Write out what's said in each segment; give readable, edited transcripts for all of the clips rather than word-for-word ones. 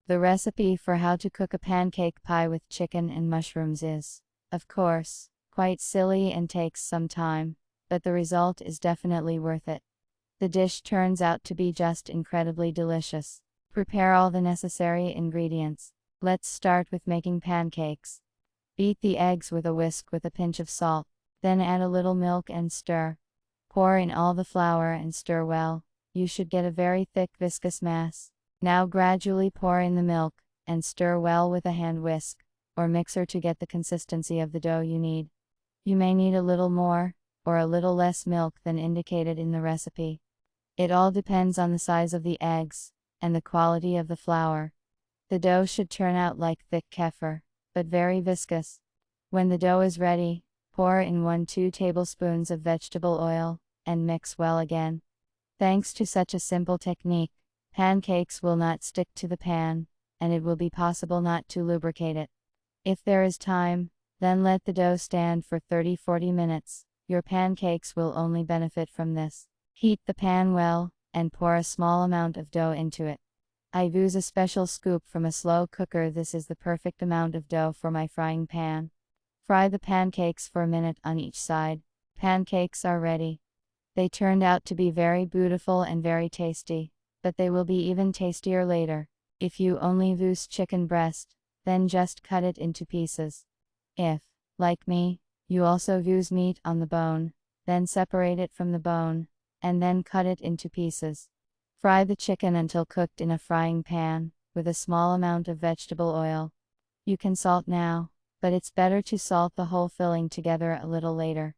The recipe for how to cook a pancake pie with chicken and mushrooms is, of course, quite silly and takes some time, but the result is definitely worth it. The dish turns out to be just incredibly delicious. Prepare all the necessary ingredients. Let's start with making pancakes. Beat the eggs with a whisk with a pinch of salt, then add a little milk and stir. Pour in all the flour and stir well. You should get a very thick viscous mass. Now gradually pour in the milk, and stir well with a hand whisk, or mixer to get the consistency of the dough you need. You may need a little more, or a little less milk than indicated in the recipe. It all depends on the size of the eggs, and the quality of the flour. The dough should turn out like thick kefir, but very viscous. When the dough is ready, pour in 1-2 tablespoons of vegetable oil, and mix well again. Thanks to such a simple technique, pancakes will not stick to the pan, and it will be possible not to lubricate it. If there is time, then let the dough stand for 30-40 minutes. Your pancakes will only benefit from this. Heat the pan well, and pour a small amount of dough into it. I use a special scoop from a slow cooker. This is the perfect amount of dough for my frying pan. Fry the pancakes for a minute on each side. Pancakes are ready. They turned out to be very beautiful and very tasty, but they will be even tastier later. If you only use chicken breast, then just cut it into pieces. If, like me, you also use meat on the bone, then separate it from the bone, and then cut it into pieces. Fry the chicken until cooked in a frying pan, with a small amount of vegetable oil. You can salt now, but it's better to salt the whole filling together a little later.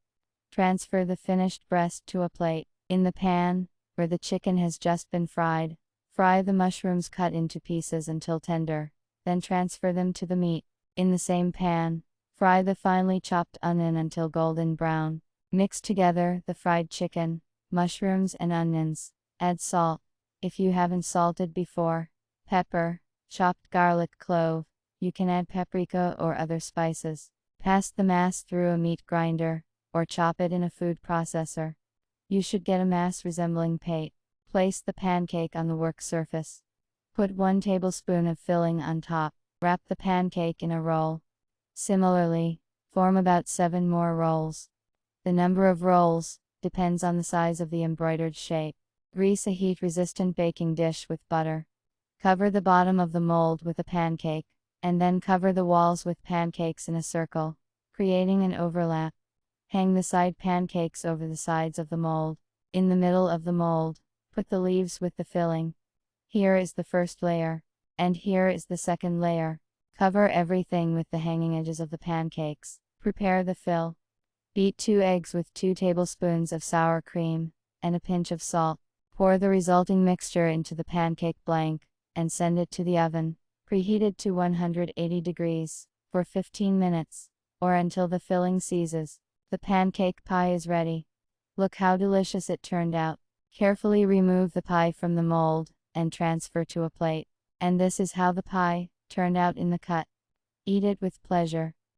Transfer the finished breast to a plate. In the pan, where the chicken has just been fried, fry the mushrooms cut into pieces until tender, then transfer them to the meat. In the same pan, fry the finely chopped onion until golden brown. Mix together the fried chicken, mushrooms and onions. Add salt, if you haven't salted before, pepper, chopped garlic, clove. You can add paprika or other spices. Pass the mass through a meat grinder, or chop it in a food processor. You should get a mass resembling pate. Place the pancake on the work surface. Put 1 tablespoon of filling on top. Wrap the pancake in a roll. Similarly, form about 7 more rolls. The number of rolls depends on the size of the embroidered shape. Grease a heat-resistant baking dish with butter. Cover the bottom of the mold with a pancake, and then cover the walls with pancakes in a circle, creating an overlap. Hang the side pancakes over the sides of the mold. In the middle of the mold, put the leaves with the filling. Here is the first layer, and here is the second layer. Cover everything with the hanging edges of the pancakes. Prepare the fill. Beat 2 eggs with 2 tablespoons of sour cream, and a pinch of salt. Pour the resulting mixture into the pancake blank, and send it to the oven, preheated to 180 degrees, for 15 minutes, or until the filling seizes. The pancake pie is ready. Look how delicious it turned out. Carefully remove the pie from the mold, and transfer to a plate. And this is how the pie turned out in the cut. Eat it with pleasure.